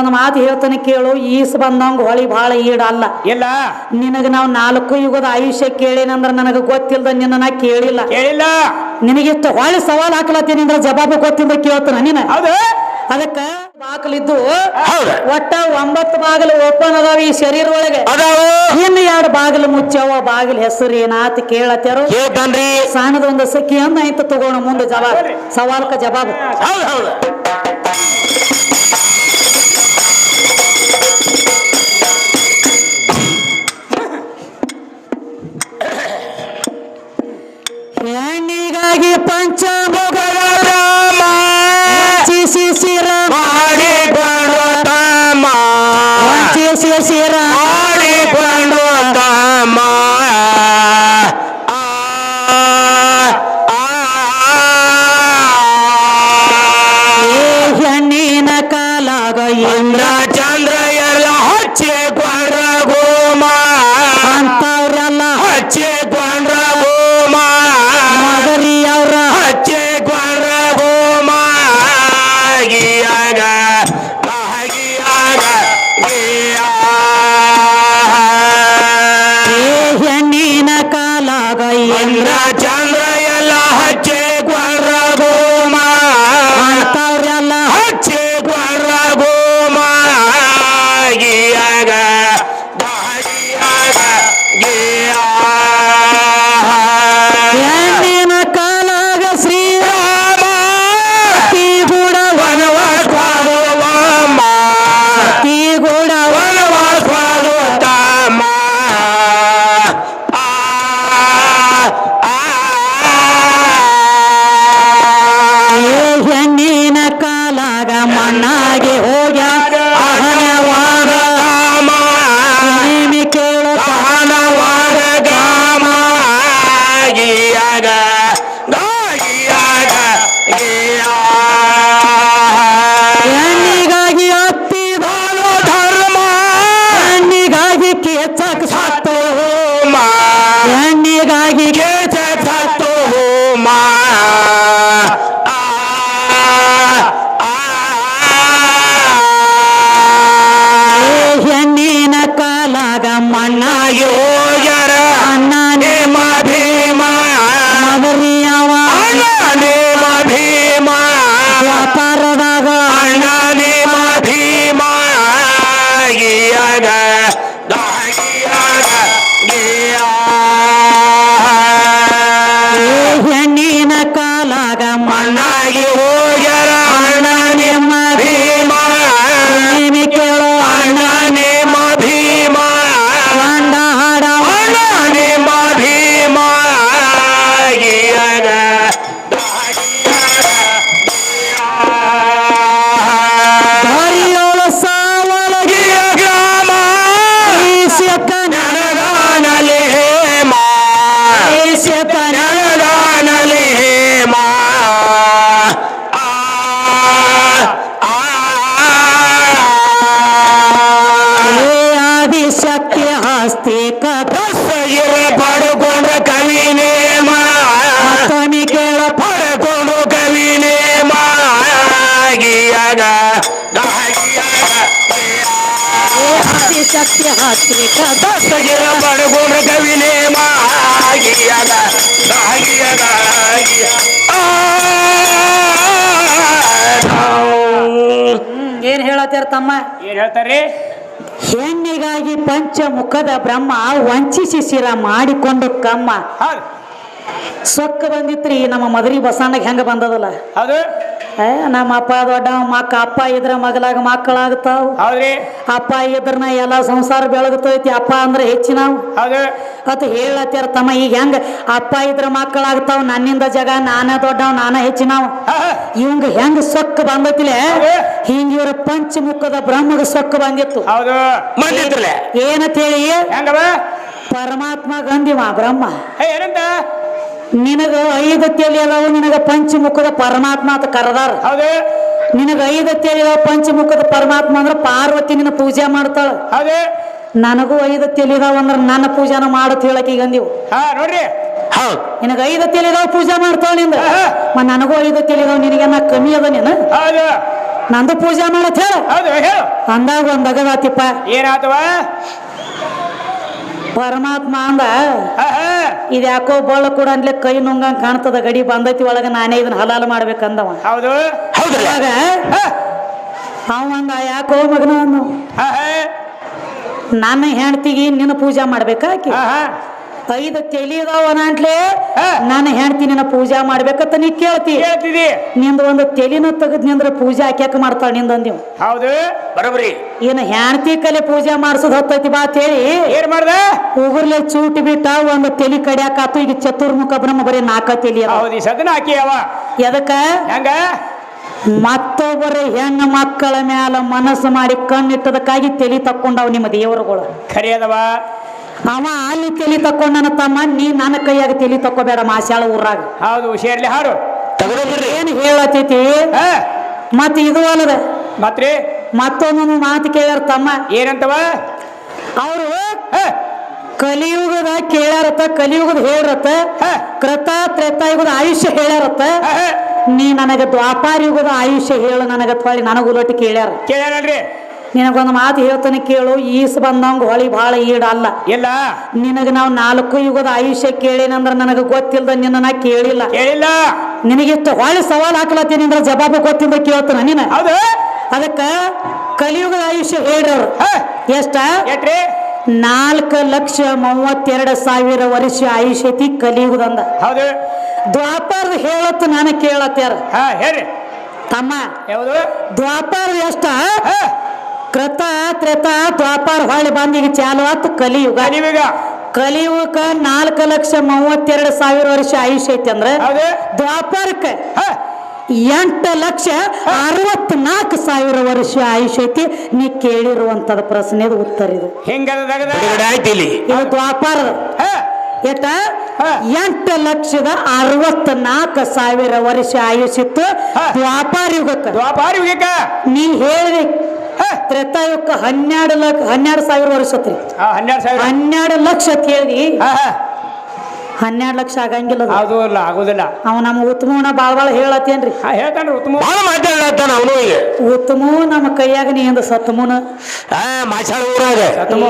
ಒಂದು ಮಾತು ಹೇಳ್ತಾನೆ ಕೇಳು. ಈಸ್ ಬಂದಂಗ ಹೊಳಿ ಬಹಳ ಈಡಲ್ಲ. ಇಲ್ಲ ನಿನಗ ನಾವು 4 ಯುಗದ ಆಯುಷ್ಯ ಕೇಳೇನಂದ್ರ ನನಗ ಗೊತ್ತಿಲ್ದ ನಿನ್ನ ನಾ ಕೇಳಿಲ್ಲ. ನಿನಗಿಷ್ಟ ಹೊಳಿ ಸವಾಲ್ ಹಾಕ್ಲತ್ತೀನಿ ಅಂದ್ರೆ ಜವಾಬು ಗೊತ್ತಿಂದ ಕೇಳ್ತಾನ ನೀನ. ಅದಕ್ಕ ಬಾಗಿಲಿದ್ದು ಒಟ್ಟ 9 ಬಾಗಿಲು ಓಪನ್ ಅದಾವ ಈ ಶರೀರ ಒಳಗೆ. ಇನ್ನು 2 ಬಾಗಿಲು ಮುಚ್ಚವ. ಬಾಗಿಲು ಹೆಸರು ಏನಾತ ಕೇಳತ್ತಾರ. ಸಣ್ಣದೊಂದು ಸಖಿ ಅಂದ ಆಯ್ತು ತಗೋಣ ಮುಂದೆ ಜವಾಬ್. ಸವಾಲ್ಕ ಜವಾಬು. ಹೆಣ್ಣಿಗಾಗಿ ಪಂಚಮುಖದ ರಾಮ ಶಿಶಿರ ಮಾಡಿಕೊಂಡು ತಮ್ಮ ಶಿಶಿರ ಮಾಡಿಕೊಂಡು ತಮ್ಮ ಹೆಣ್ಣಿನ ಕಾಲಾಗ ಇಂದ್ರ ಚಂದ್ರ ಎಲ್ಲ ಹಚ್ಚಿಕೊಂಡ್ರ ಗೋಮ ಅಂತವ್ರೆಲ್ಲ ಹಚ್ಚಿಕೊಂಡ್ರ ಗೋಮ ಮಗರಿಯವ್ರ ಹಚ್ಚಿಕೊಂಡ್ರ ಗೋಮ ಗಿಯಾಗ ಹೆಣ್ಣಿನ ಕಾಲಾಗ ಇಂದ್ರ ಚಂದ್ರ ಎಲ್ಲ ಹಚ್ಚಿಕೊಂಡ್ರ ಗೋಮ ಅಂತವ್ರೆಲ್ಲ ಹಚ್ಚಿಕೊಂಡ್ರ ಗೋಮ ಗಿಯಾಗ ಹೆಣ್ಣಿನ ಕಾಲಾಗ ಶ್ರೀರಾಮ ತೀಗುಡ ವನವಾಸವಾಗುವಮ್ಮ ತೀಗುಡ ವನವಾಸವಾಗುತ್ತಮ್ಮ ಹೆಣ್ಣಿನ ಕಾಲಾಗ ಮಣ್ಣಾಗಿ ಹೋಗ್ಯಾಗ ಅಹನವಾದ ಗಾಮ ನೇಮಿ ಕೇಳು ಅಹನವಾದ ಗಾಮ ಗಿಯಾಗ ಹೆಣ್ಣಿಗಾಗಿ ಅತ್ತಿ ಬಾಳು ಧರ್ಮ ಹೆಣ್ಣಿಗಾಗಿ ಕೇಚಕ್ ಸತ್ತು ಹೋಮ ಹೆಣ್ಣಿಗಾಗಿ ಕೇಚಕ್ ಸತ್ತು ಹೋಮ ಹೆಣ್ಣಿನ ಕಾಲಾಗ ಮಣ್ಣಾಗಿ ಹೋಗ್ಯಾರ ಅಣ್ಣನೇ ಭೀಮ ಮಗರಿಯವ ಅಣ್ಣನೇ ಭೀಮ ವ್ಯಾಪಾರದಾಗ ಅಣ್ಣನೇ ಭೀಮ ಗಿಯಾಗ ಹೆಣ್ಣಿನ ಕಾಲಾಗ ಮಣ್ಣಾಗಿ ಹೋಗ್ಯಾರ ಅಣ್ಣನೇ ಭೀಮ ನೇಮಿ ಕೇಳೋ ಅಣ್ಣನೇ ಭೀಮ ಗಂಡ ಹಾಡ ಅಣ್ಣನೇ ಭೀಮ ಗಿಯಾಗ ಹರಿಯೋಳ ಸಾವಳಗಿಯ ಗ್ರಾಮ ಈಶ್ಯತ ನನಗಾನಲಿ ಹೇಮ ಈಶ್ಯತ ನನಗಾನಲಿ ಹೇಮ ಆದಿಶಕ್ತಿ ಆಸ್ತಿ ಕಸಗಿರ ಪಡ್ಕೊಂಡ್ರ ಕವಿ ನೇಮ ಮತ್ತೊಮ್ಮೆ ಕೇಳ ಪಡ್ಕೊಂಡು ಕವಿ ನೇಮ ಗಿಯಾಗ ಆದಿಶಕ್ತಿ ಆಸ್ತಿ ಕಸಗಿರ ಪಡ್ಕೊಂಡ್ರ ಕವಿ ನೇಮ ಗಿಯಾಗ ಏನ್ ಹೇಳತ್ತಾರ ತಮ್ಮ? ಏನ್ ಹೇಳ್ತಾರ್ರಿ? ಹೆಣ್ಣಿಗಾಗಿ ಪಂಚಮುಖದ ಬ್ರಹ್ಮ ವಂಚಿಸಿ ಶಿರ ಮಾಡಿಕೊಂಡು ಕಮ್ಮ. ಸೊಕ್ಕ ಬಂದಿತ್ರಿ ನಮ್ಮ ಮದರಿ ಬಸಣ್ಣಗೆ ಹೆಂಗ ಬಂದದಲ್ಲ. ಹೌದು. ನಮ್ಮ ಅಪ್ಪ ದೊಡ್ಡ ಮಕ್ಕ ಅಪ್ಪ ಇದ್ರ ಮಗಲಾಗ ಮಕ್ಕಳಾಗ್ತಾವ. ಹೌದ್ರಿ. ಅಪ್ಪ ಇದ್ರನ ಎಲ್ಲ ಸಂಸಾರ ಬೆಳಗತೈತಿ. ಅಪ್ಪ ಅಂದ್ರೆ ಹೆಚ್ಚಿನಾವ್ ಅತ್ ಹೇಳತ್ತಾರ ತಮ್ಮ. ಈಗ ಹೆಂಗ ಅಪ್ಪ ಇದ್ರ ಮಕ್ಕಳಾಗ್ತಾವ, ನನ್ನಿಂದ ಜಗ ನಾನ ದೊಡ್ಡವ್ ನಾನ ಹೆಚ್ಚಿನಾವ್. ಇವಂಗ ಹೆಂಗ ಸೊಕ್ಕ ಬಂದತಿಲೆ ಹಿಂಗ ಇವ್ರ ಪಂಚಮುಖದ ಬ್ರಹ್ಮಗ ಸೊಕ್ಕ ಬಂದಿತ್ತು. ಏನಂತ ಹೇಳಿ ಪರಮಾತ್ಮ ಗಂಧಿವ ಬ್ರಹ್ಮ ಏನಂತ ನಿನಗ 5 ತಲೆ ಅದಾವ, ನಿನಗ ಪಂಚಮುಖದ ಪರಮಾತ್ಮ ಅಂತ ಕರೆದಾರ. ನಿನಗ 5 ತಲೆ ಅದಾವ ಪಂಚಮುಖದ ಪರಮಾತ್ಮ ಅಂದ್ರ ಪಾರ್ವತಿ ನಿನ್ನ ಪೂಜೆ ಮಾಡ್ತಾಳ. ನನಗೂ 5 ತಲೆ ಇದಾವ ಅಂದ್ರ ನನ್ನ ಪೂಜಾನ ಮಾಡತ್ ಹೇಳಕ್ ಈಗ ಅಂದಿವು ನೋಡ್ರಿ. ನಿನಗ 5 ತಲೆ ಇದಾವ ಪೂಜೆ ಮಾಡ್ತಾಳ ನಿಂದ. ನನಗೂ 5 ತಲೆ ಇದಾವ, ನಿನಗೆ ನಾ ಕಮ್ಮಿ ಅದ ನೀನು. ನಂದು ಪೂಜೆ ಮಾಡತ್ ಹೇಳ ಹೌದು ಹೇಳು ಅಂದಾಗ ಒಂದ್ ಅಗದಾತಿಪ್ಪ ಏನಾತವ ಪರಮಾತ್ಮ ಅಂದ ಇದ್ಯಾಕೋ ಬಳ್ಳ ಕೂಡ ಅನ್ಲಿ ಕೈ ನುಂಗಂಗ್ ಕಾಣ್ತದ ಗಡಿ ಬಂದೈತಿ ಒಳಗ ನಾನೇ ಇದನ್ನ ಹಲಾಲ ಮಾಡ್ಬೇಕಂದವ ಹೌದು ಅವಾಗ ಅವಂದ ಯಾಕೋ ಮಗನ ಅಂದ ನನ್ನ ಹೆಂಡತಿಗೆ ನಿನ್ನ ಪೂಜಾ ಮಾಡ್ಬೇಕಾಕಿ 5 ತೆಲಿದಾವನ ಅಂಟ್ಲೆ ನನ್ನ ಹೆಂಡತಿ ನಿನ್ನ ಪೂಜಾ ಮಾಡ್ಬೇಕಂತ ನೀ ಕೇಳ್ತಿದಿ ನಿಂದ ಒಂದು ತೆಲಿನ ತೆಗದ್ ನಿಂದ್ರ ಪೂಜೆ ಹಾಕ್ಯಾಕ ಮಾಡ್ತಾಳ ನಿಂದಂದಿವ್ ಹೌದು ಬರೋಬ್ರಿ ಏನ ಹೆಂಡತಿ ಕಲೆ ಪೂಜೆ ಮಾಡ್ಸೋದ್ ಹೊತ್ತೈತಿ ಬಾ ಅಂತ ಹೇಳಿ ಏನ್ ಮಾಡ್ದ ಉಗುರ್ಲೆ ಚೂಟಿ ಬಿಟ್ಟ ಒಂದು ತೆಲಿ ಕಡಿಯಾಕಾತು ಈಗ ಚತುರ್ಮುಖ ಬ್ರಹ್ಮ ಬರೀ 4 ತೆಲಿ ಹೌದು ಸದನ ಹಾಕಿ ಅವ ಎದಕ್ಕ ಹೆಂಗ ಮತ್ತೊಬ್ಬರ ಹೆಣ್ಣು ಮಕ್ಕಳ ಮ್ಯಾಲ ಮನಸ್ಸು ಮಾಡಿ ಕಣ್ಣಿಟ್ಟದಕ್ಕಾಗಿ ತೆಲಿ ತಕ್ಕೊಂಡವ್ ನಿಮ್ಮ ದೇವರುಗಳು ಖರಿ ಅದವ ಅವ ಅಲ್ಲಿ ತೆಲಿ ತಕ್ಕೊಂಡನ ತಮ್ಮ ನೀ ನನ್ನ ಕೈಯಾಗ ತೆಲಿ ತಕ್ಕೋಬೇಡ ಮಾಸ್ಯಾಳ ಊರಾಗ ಹೌದು ಶೇರ್ಲಿ ಹಾಡು ಏನ್ ಹೇಳತೈತಿ ಮತ್ ಇದು ಅಲ್ಲದ ಮತ್ರಿ ಮತ್ತೊಂದೊಂದು ಮಾತು ಕೇಳ್ಯಾರ ತಮ್ಮ ಏನಂತವ ಅವರು ಕಲಿಯುಗದ ಕೇಳ್ಯಾರತ್ತ ಕಲಿಯುಗದ ಹೇಳ್ರತ್ತ ಕೃತ ತ್ರೇತಾಯುಗದ ಆಯುಷ್ಯ ಹೇಳ್ಯಾರತ್ತ ನೀ ನನಗ ದ್ವಾಪಾರ ಯುಗದ ಆಯುಷ್ಯ ಹೇಳು ನನಗ ಹೊಳಿ ನನಗ ಉಲಟಿ ಕೇಳ್ಯಾರಲ್ರಿ ನಿನಗೊಂದು ಮಾತು ಹೇಳ್ತಾನೆ ಕೇಳು ಈಸ್ ಬಂದಂಗ ಹೊಳಿ ಬಹಳ ಈಡಲ್ಲ ಇಲ್ಲ ನಿನಗ ನಾವು 4 ಯುಗದ ಆಯುಷ್ಯ ಕೇಳೇನಂದ್ರ ನನಗ ಗೊತ್ತಿಲ್ದ ನಿನ್ನ ಕೇಳಿಲ್ಲ ನಿನಗಿಷ್ಟು ಹೊಳಿ ಸವಾಲ್ ಹಾಕ್ಲತ್ತೀನಿ ಅಂದ್ರ ಜವಾಬು ಗೊತ್ತಿಲ್ದ ಕೇಳ್ತಾನ ನೀನ ಅದಕ್ಕ ಕಲಿಯುಗದ ಆಯುಷ್ಯ ಹೇಳ್ರವ್ರು ಎಷ್ಟ 4,32,000 ವರ್ಷ ಆಯುಷ್ಯ ಐತಿ ಕಲಿಯುಗದಂದ ದ್ವಾಪಾರದ ಹೇಳತ್ತು ನಾನು ಕೇಳತ್ಯಾರ ತಮ್ಮ ದ್ವಾಪಾರ ಎಷ್ಟ ಕೃತ ತ್ರೇತ ದ್ವಾಪಾರ ಹೊಳ್ಳಿ ಬಂದೀಗ ಚಾಲು ಆತು ಕಲಿಯುಗ ಕಲಿಯುಗಕ್ಕ 4,32,000 ವರ್ಷ ಆಯುಷ್ಯ ಐತಿ ಅಂದ್ರೆ ದ್ವಾಪಾರಕ್ಕೆ 8,64,000 ವರ್ಷ ಆಯುಷ್ಯ ಐತಿ ನೀ ಕೇಳಿರುವಂತದ ಪ್ರಶ್ನೆದ ಉತ್ತರ ಇದು ಇದು ದ್ವಾಪಾರ ಎಷ್ಟ 8,64,000 ವರ್ಷ ಆಯುಷ್ಯಿತ್ತು ದ್ವಾಪಾರ ಯುಗಕ್ಕ ನೀ ಹೇಳಿ ತ್ರೇತಾಯುಗಕ್ಕ 12,000 ವರ್ಷ ಐತ್ರಿ 12 ಲಕ್ಷ ಅಂತ ಹೇಳಿ 12 ಲಕ್ಷ ಆಗಂಗಿಲ್ಲ ಆಗುದಿಲ್ಲ ಅವ ನಮ್ಮ ಉತ್ತಮನ ಬಾಳ ಹೇಳತ್ತೇನ್ರಿ ಉತ್ತಮ ನಮ್ಮ ಕೈಯಾಗ ನೀಂದ ಸತ್ತಮೂನ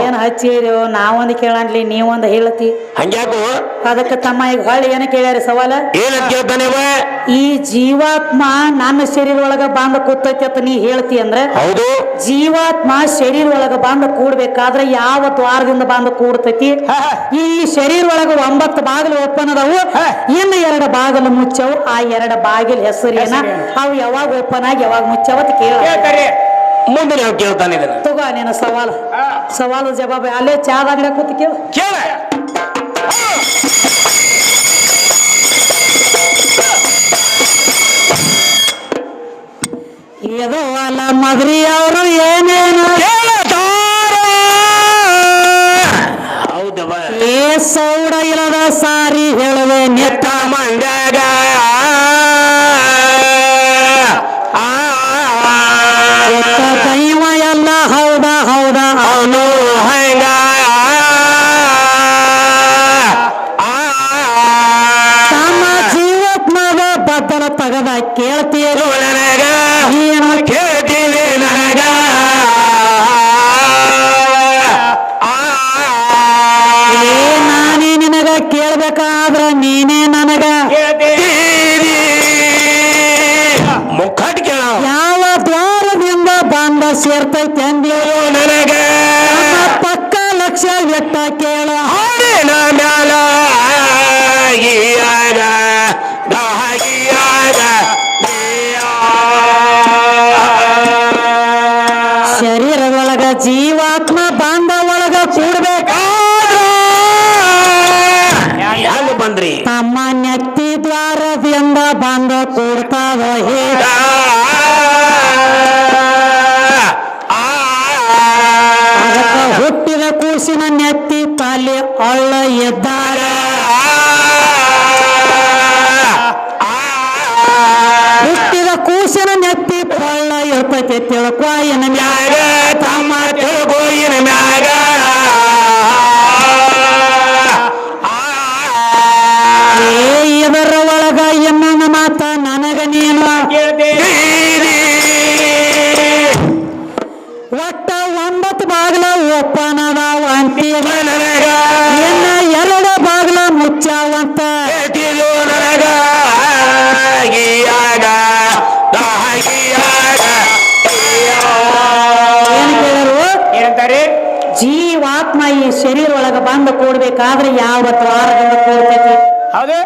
ಏನ್ ಹಚ್ಚಿರಿ ನಾವೊಂದ್ ಕೇಳನ್ಲಿ ನೀವೊಂದ್ ಹೇಳತಿ ಅದಕ್ಕೆ ತಮ್ಮ ಈಗ ಹೊಳ್ಳಿ ಏನ ಕೇಳ್ಯಾರ ಸವಾಲ ಈ ಜೀವಾತ್ಮ ನನ್ನ ಶರೀರ ಒಳಗ ಬಂದ ಕೂತೈತಿ ಅಂತ ನೀ ಹೇಳ್ತಿ ಅಂದ್ರೆ ಜೀವಾತ್ಮ ಶರೀರ ಒಳಗ ಬಂದ ಕೂಡ್ಬೇಕಾದ್ರೆ ಯಾವ ದ್ವಾರದಿಂದ ಬಂದ ಕೂಡ್ತೈತಿ ಈ ಶರೀರ ಒಳಗ 9 ಬಾಗಿಲು ಓಪನ್ ಅದಾವು ಇನ್ನು 2 ಬಾಗಿಲು ಮುಚ್ಚವು ಆ 2 ಬಾಗಿಲು ಹೆಸರೇನ ಅವು ಯಾವಾಗ ಓಪನ್ ಆಗಿ ಯಾವಾಗ ಮುಚ್ಚವತ್ ಕೇಳ್ತಾರೆ ಮುಂದೆ ನಾವು ಕೇಳ್ತಾನೆ ತಗೋ ನೀನು ಸವಾಲು ಜವಾಬು ಅಲ್ಲೇ ಚಾದ ಅಂಗಡಿ ಕೂತು ಕೇಳ ಇದು ಅಲ್ಲ ಮದ್ರಿ ಅವರು ಏನೇನು ಏ ಸೌಡ ಇಲ್ಲದ ಸಾರಿ ಹೇಳುವೆ ನೆತ್ತ ಮಂಡ್ಯಾಗ ದೈವ ಎಲ್ಲ ಹೌದ ಅವನು ಹಂಗ ತಮ್ಮ ಜೀವತ್ಮದ ಬದ್ದಲ ತಗದ ಕೇಳ್ತೀರು ನನಗ ಏನು ಕೇಳ್ತೀವಿ ನನಗ ನಾನೇ ನಿನಗ ಕೇಳ್ಬೇಕಾದ್ರ ನೀನೇ ನನಗ ಯಾವ ದ್ವಾರದಿಂದ ಬಂದ ಸೇರ್ತೈತೆ ಅಂದೇಳು ನನಗ ಪಕ್ಕ ಲಕ್ಷ ಎಟ್ಟ ಕೇಳ ಹಾಡಿನ ಮ್ಯಾಲ ಶರೀರದೊಳಗ ಜೀವಾತ್ಮ ಬಾಂಧ ಒಳಗ ಕೂಡ್ಬೇಕಾದ್ರ ಬಂದ್ರಿ ತಮ್ಮ ನೆತ್ತಿ ದ್ವಾರದಿಂದ ಬಂದ ಕೂಡ್ತಾವ ಹೇಳ ಹುಟ್ಟಿದ ಕೂಸಿನ ನೆತ್ತಿ ತಲೆ ಅಳ್ಳ ಎದ್ದಾರ ಹುಟ್ಟಿದ ಕೂಸಿನ ನೆತ್ತಿ ಪಳ್ಳ ಇರ್ತೈತೆ ತಿಳ್ಕೋಯಿನ ಮ್ಯಾಗ ತಮ್ಮ ತಿಳ್ಕೋಯಿನ ಮ್ಯಾಗ ಇದರ ಒಳಗ ಇನ್ನೊಂದು ಮಾತ ನನಗ ನೀನು ಒಟ್ಟ 9 ಬಾಗಿಲ ಓಪನ್ ಅದಾವ ಅಂತೀಯ ಇನ್ನ 2 ಬಾಗಿಲ ಮುಚ್ಚಾವಂತ ಹೇಳ್ತಿದ್ದು ನನಗ ಆಗಿಯಾಗ ಏನ್ ಕೇಳರು ಏನಂತಾರೆ ಜೀವಾತ್ಮ ಈ ಶರೀರ ಒಳಗ ಬಂದು ಕೂಡ್ಬೇಕಾದ್ರೆ ಯಾವ ದ್ವಾರದಿಂದ ಕೂಡ್ತೈತಿ ಹೌದು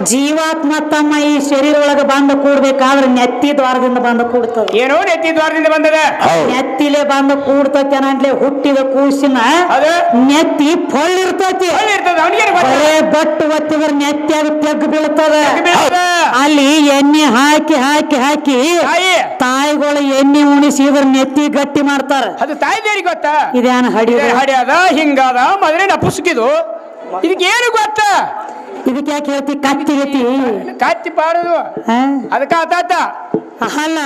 ಜೀವಾತ್ಮ ತಮ್ಮ ಈ ಶರೀರ ಒಳಗ ಬಂದು ಕೂಡ್ಬೇಕಾದ್ರೆ ನೆತ್ತಿ ದ್ವಾರದಿಂದ ಬಂದು ಕೂಡ್ತದ ಏನೋ ನೆತ್ತಿ ದ್ವಾರದಿಂದ ಬಂದದ ನೆತ್ತಿಲೆ ಬಂದು ಕೂಡ್ತೈತಿ ಅನ್ನಂಟ್ಲೆ ಹುಟ್ಟಿದ ಕೂಸಿನ ಹೌದು ನೆತ್ತಿ ಪೊಳ್ಳಿರ್ತೈತಿ ಇರ್ತದ ಅವನಿಗೆ ಬರೇ ಬಟ್ಟು ಒತ್ತಿದ್ರ ನೆತ್ತಿಯಾಗ ತೆಗ್ಗು ಬೀಳ್ತದ ಅಲ್ಲಿ ಎಣ್ಣೆ ಹಾಕಿ ಹಾಕಿ ಹಾಕಿ ತಾಯಿ ತಾಯಿಗಳು ಎಣ್ಣೆ ಉಣಿಸಿದ್ರ ನೆತ್ತಿ ಗಟ್ಟಿ ಮಾಡ್ತಾರ ಅದು ತಾಯಿ ದೇರಿ ಗೊತ್ತಾ ಇದೇನ ಹಡಿ ಹಡಿ ಅದ ಹಿಂಗಾದ ಮೊದಲೇ ನಪುಸ್ಕಿದು ಇದಕ್ಕೆ ಏನು ಗೊತ್ತ ಇದಕ್ಕೆ ಯಾಕೆ ಹೇಳ್ತಿ ಕತ್ತಿ ಗತಿ ಕತ್ತಿ ಪಾಡೋದು ಅದಕ್ಕ ಆತಾತ ಅಲ್ಲ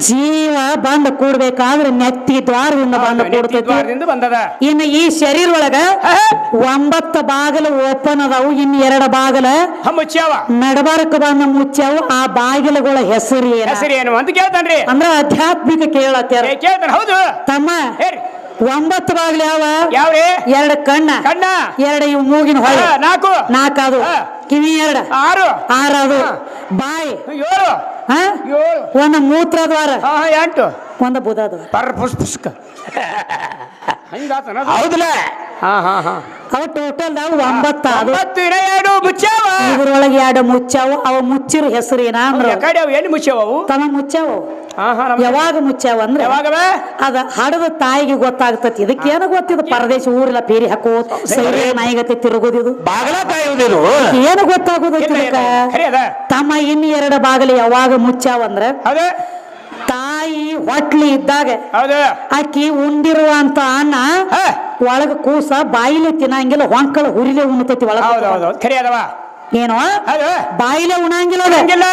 ಜೀವ ಬಂದು ಕೂಡ್ಬೇಕಾದ್ರೆ ನೆತ್ತಿ ದ್ವಾರದಿಂದ ಬಂದು ಕೂಡ್ತೈತಿ ದ್ವಾರದಿಂದ ಬಂದದ ಇನ್ನು ಈ ಶರೀರ ಒಳಗ 9 ಬಾಗಿಲು ಓಪನ್ ಅದಾವು ಇನ್ನು 2 ಬಾಗಿಲ ಮುಚ್ಚಾವ ನಡಬಾರಕ ಬಂದ ಮುಚ್ಚಾವು ಆ ಬಾಗಿಲುಗಳ ಹೆಸರು ಏನು ಅಂತ ಕೇಳ್ತಾನ್ರಿ ಅಂದ್ರ ಆಧ್ಯಾತ್ಮಿಕ ಕೇಳತ್ಯಾರ ಕೇಳ್ತಾನ ಹೌದು ತಮ್ಮ ಹೇಳಿ 9 ಬಾಗಿಲು ಯಾವ್ರಿ 2 ಕಣ್ಣ 2 ಇವು ಮೂಗಿನ ಹೊಳೆ 4 ಅದು ಕಿವಿ 2 6 ಅದು ಬಾಯಿ 7 ಒಂದು ಮೂತ್ರ ದ್ವಾರ 8 ಒಂದು ಬುಧ ದ್ವಾರ ಪರ್ ಪುಷ್ಕ ಹೌದಲ್ಲ ಅವ ಟೋಟಲ್ 9 ಅದು 2 ಮುಚ್ಚಾವ ಇದ್ರೊಳಗೆ 2 ಮುಚ್ಚಾವು ಅವ ಮುಚ್ಚಿರ ಹೆಸರು ಏನ ಅಂದ್ರ ಕಡೆ ಅವು ಎಲ್ಲಿ ಮುಚ್ಚಾವು ತಮ್ಮ ಮುಚ್ಚಾವು ಯಾವಾಗ ಮುಚ್ಚಾವ ಅಂದ್ರೆ ಅದ ಹಡದ ತಾಯಿಗೆ ಗೊತ್ತಾಗ್ತತಿ ಇದಕ್ಕೆ ಏನೋ ಗೊತ್ತಿದ್ ಪರದೇಶ ಊರೆಲ್ಲ ಪೇರಿ ಹಾಕೋದ್ ಸೈಡ್ ನಾಯಿಗತಿ ತಿರುಗೋದಿದು ಬಾಗಲ ಕಾಯುವುದೇನು ಏನು ಗೊತ್ತಾಗೋದೈತಿ ತಮ್ಮ ಇನ್ನು 2 ಬಾಗಿಲು ಯಾವಾಗ ಮುಚ್ಚಾವ ಅಂದ್ರೆ ತಾಯಿ ಹೊಟ್ಲಿ ಇದ್ದಾಗ ಅಕ್ಕಿ ಉಂಡಿರುವಂತ ಅನ್ನ ಒಳಗ ಕೂಸ ಬಾಯಿಲೆ ತಿನ್ನಂಗಿಲ್ಲ ಹೊಂಕಳ ಹುರಿಲೆ ಉಣ್ಣತೈತಿ ಒಳಗ ಏನೋ ಬಾಯಿಲೆ ಉಣಂಗಿಲ್ಲ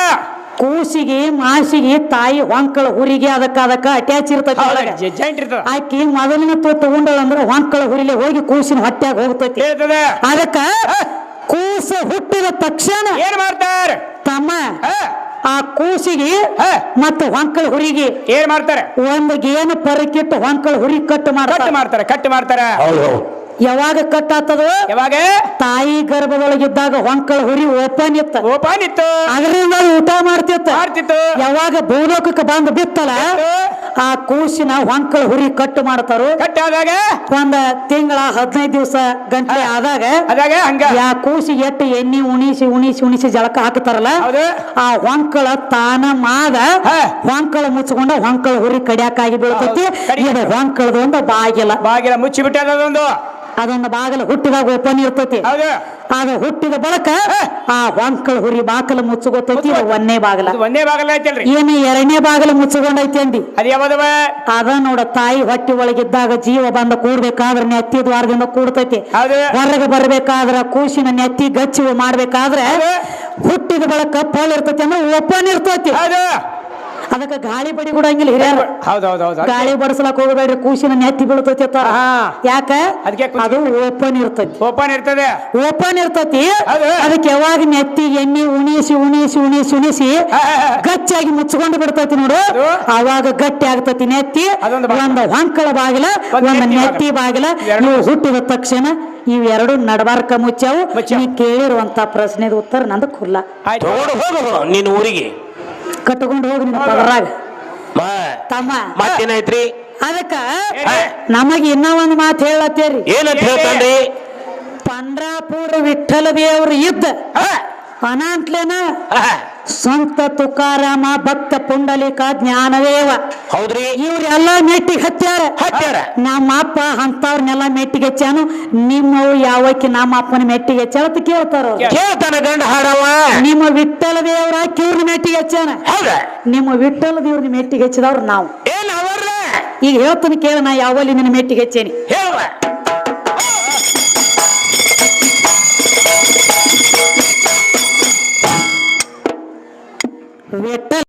ಕೂಸಿಗೆ ಮಾಸಿಗೆ ತಾಯಿ ಹೊಂಕಳ ಹುರಿಗೆ ಅದಕ್ಕ ಅಟ್ಯಾಚ್ ಇರ್ತೈತಿ ಆಕಿ ಮೊದಲಿನ ತಗೊಂಡಳ ಅಂದ್ರೆ ಹೊಂಕಳ ಹುರಿಲೆ ಹೋಗಿ ಕೂಸಿನ ಹೊಟ್ಯಾಗ ಹೋಗ್ತೈತಿ ಅದಕ್ಕ ಕೂಸ ಹುಟ್ಟಿದ ತಕ್ಷಣ ಏನ್ ಮಾಡ್ತಾರ ತಮ್ಮ ಆ ಕೂಸಿಗೆ ಮತ್ತು ಹೊಂಕಳ ಹುರಿಗೆ ಏನ್ ಮಾಡ್ತಾರೆ ಒಂದು ಗೇನು ಪರಕಿಟ್ಟು ಹೊಂಕಳ ಹುರಿ ಕಟ್ ಮಾಡ್ತಾರ ಯಾವಾಗ ಕಟ್ ಆಗ್ತದ ಯಾವಾಗ ತಾಯಿ ಗರ್ಭದೊಳಗಿದ್ದಾಗ ಹೊಂಕಳ ಹುರಿ ಓಪನ್ ಇತ್ತು ಅದರಿಂದ ಊಟ ಮಾಡ್ತಿತ್ತು ಯಾವಾಗ ಭೂಲೋಕಕ್ಕೆ ಬಂದು ಬಿತ್ತಲ್ಲ ಆ ಕೂಸಿನ ಹೊಂಕಳ ಹುರಿ ಕಟ್ ಮಾಡ್ತಾರು ಆದಾಗ ಒಂದ ತಿಂಗಳ 15 ದಿವಸ ಗಂಟೆ ಆದಾಗ ಯಾ ಕೂಸಿಗೆ ಎಟ್ಟು ಎಣ್ಣೆ ಉಣಿಸಿ ಜಳಕ ಹಾಕ್ತಾರಲ್ಲ ಆ ಹೊಂಕಳ ತಾನ ಮಾದ ಹೊಂಕಳ ಮುಚ್ಕೊಂಡ ಹೊಂಕಳ ಹುರಿ ಕಡಿಯಾಕಾಗಿ ಬೀಳ್ತೈತಿ ಇದು ಹೊಂಕಳದೊಂದು ಬಾಗಿಲ ಮುಚ್ಚಿ ಬಿಟ್ಟದೊಂದು ಅದೊಂದು ಬಾಗಿಲು ಹುಟ್ಟಿದಾಗ ಓಪನ್ ಇರ್ತೈತಿ ಅದು ಹುಟ್ಟಿದ ಬಳಕ ಆ ಹೊಂಕಳ ಹುರಿ ಬಾಗಿಲು ಮುಚ್ಚಗೋತೈತಿ ಒಂದೇ ಬಾಗಿಲ ಏನು 2ನೇ ಬಾಗಿಲು ಮುಚ್ಚಗೊಂಡೈತಿ ಅಂದಿ ಅದ ನೋಡ ತಾಯಿ ಹೊಟ್ಟಿ ಒಳಗಿದ್ದಾಗ ಜೀವ ಬಂದ ಕೂಡ್ಬೇಕಾದ್ರೆ ನೆತ್ತಿ ದ್ವಾರದಿಂದ ಕೂಡ್ತೈತಿ ಹೊರಗೆ ಬರ್ಬೇಕಾದ್ರ ಕೂಸಿನ ನೆತ್ತಿ ಗಚ್ಚಿ ಮಾಡ್ಬೇಕಾದ್ರೆ ಹುಟ್ಟಿದ ಬಳಕ ಪೋಲ್ ಇರ್ತೈತಿ ಅಂದ್ರೆ ಓಪನ್ ಇರ್ತೈತಿ ಅದಕ್ಕೆ ಗಾಳಿ ಬಡಿ ಕೊಡಂಗಿಲ್ಲ ಹಿರಿಯರು ಗಾಳಿ ಬಡಿಸ್ಲಕ್ ಹೋಗಬೇಡ್ರಿ ಕೂಸಿನ ನೆತ್ತಿ ಬೀಳ್ತೈತಿ ಯಾಕ ಅದು ಓಪನ್ ಇರ್ತತಿ ಅದಕ್ಕೆ ಯಾವಾಗ ನೆತ್ತಿ ಎಣ್ಣೆ ಉಣಿಸಿ ಗಚ್ಚಾಗಿ ಮುಚ್ಕೊಂಡು ಬಿಡ್ತೈತಿ ನೋಡು ಅವಾಗ ಗಟ್ಟಿ ಆಗ್ತತಿ ನೆತ್ತಿ ಒಂದು ಹೊಂಕಳ ಬಾಗಿಲ ಒಂದು ನೆತ್ತಿ ಬಾಗಿಲ ನೀವು ಹುಟ್ಟಿದ ತಕ್ಷಣ ಇವೆರಡು ನಡಬಾರ್ಕ ಮುಚ್ಚಾವು ನೀ ಕೇಳಿರುವಂತ ಪ್ರಶ್ನೆದ ಉತ್ತರ ನಂದು ಖುಲ್ಲ ನಿನ್ನ ಊರಿಗೆ ಕಟ್ಕೊಂಡು ಹೋಗಿ ನಿನ್ನ ಪದರಾಗ ತಮ್ಮ ಮತ್ತೇನಾಯ್ತ್ರಿ ಅದಕ್ಕ ನಮಗ ಇನ್ನ ಒಂದು ಮಾತು ಹೇಳತ್ತೇರಿ ಏನಂತ ಹೇಳ್ತಾನ್ರಿ ಪಂಡ್ರಾಪುರ ವಿಠ್ಠಲ ದೇವ್ರ ಇದ್ದ ಅನಾಂಟ್ಲೇನ ಸಂತ ತುಕಾರಾಮ ಭಕ್ತ ಪುಂಡಲಿಕ ಜ್ಞಾನದೇವ ಹೌದ್ರಿ ಇವ್ರೆಲ್ಲ ಮೆಟ್ಟಿಗೆ ಹತ್ಯಾರ ನಮ್ಮ ಅಪ್ಪ ಅಂತವ್ರನ್ನೆಲ್ಲ ಮೆಟ್ಟಿಗೆ ಹಚ್ಚಾನು ನಿಮ್ಮವು ಯಾವಕ್ಕೆ ನಮ್ಮ ಅಪ್ಪನ ಮೆಟ್ಟಿಗೆ ಹಚ್ಚಾರ ಅಂತ ಕೇಳ್ತಾರ ಗಂಡ ಹಾಡವ ನಿಮ್ಮ ವಿಠ್ಠಲ ದೇವ್ರ ಕಿವ್ರನ್ನ ಮೆಟ್ಟಿಗೆ ಹಚ್ಚಾನ ನಿಮ್ಮ ವಿಠ್ಠಲ ದೇವ್ರನ್ನ ಮೆಟ್ಟಿಗೆ ಹಚ್ಚಿದವ್ರು ನಾವು ಈಗ ಹೇಳ್ತಾನೆ ಕೇಳ ನಾ ಯಾವಲ್ಲಿ ನಿನ್ನ ಮೆಟ್ಟಿಗೆ ಹಚ್ಚೇನಿ ವಿಠ್ಠಲ